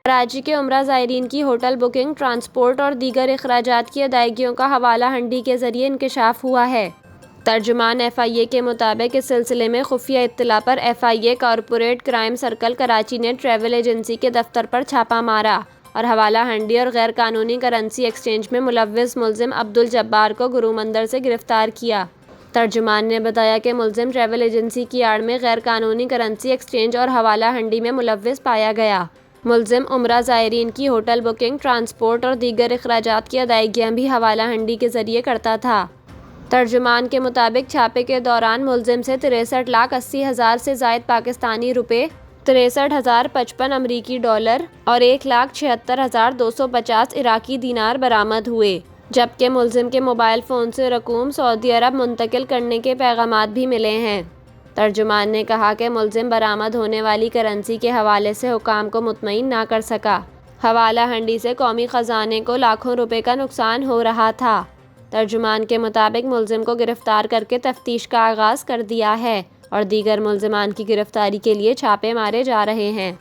کراچی کے عمرہ زائرین کی ہوٹل بکنگ، ٹرانسپورٹ اور دیگر اخراجات کی ادائیگیوں کا حوالہ ہنڈی کے ذریعے انکشاف ہوا ہے۔ ترجمان FIA کے مطابق اس سلسلے میں خفیہ اطلاع پر FIA corporate crime circle Karachi نے ٹریول ایجنسی کے دفتر پر چھاپہ مارا اور حوالہ ہنڈی اور غیر قانونی کرنسی ایکسچینج میں ملوث ملزم عبدالجبار کو گرومندر سے گرفتار کیا۔ ترجمان نے بتایا کہ ملزم ٹریول ایجنسی کی آڑ میں غیر قانونی کرنسی ایکسچینج اور حوالہ ہنڈی میں ملوث پایا گیا۔ ملزم عمرہ زائرین کی ہوٹل بکنگ، ٹرانسپورٹ اور دیگر اخراجات کی ادائیگیاں بھی حوالہ ہنڈی کے ذریعے کرتا تھا۔ ترجمان کے مطابق چھاپے کے دوران ملزم سے 63,80,000 سے زائد پاکستانی روپے، 63,055 امریکی ڈالر اور 1,76,250 عراقی دینار برآمد ہوئے، جبکہ ملزم کے موبائل فون سے رقوم سعودی عرب منتقل کرنے کے پیغامات بھی ملے ہیں۔ ترجمان نے کہا کہ ملزم برآمد ہونے والی کرنسی کے حوالے سے حکام کو مطمئن نہ کر سکا۔ حوالہ ہنڈی سے قومی خزانے کو لاکھوں روپے کا نقصان ہو رہا تھا۔ ترجمان کے مطابق ملزم کو گرفتار کر کے تفتیش کا آغاز کر دیا ہے اور دیگر ملزمان کی گرفتاری کے لیے چھاپے مارے جا رہے ہیں۔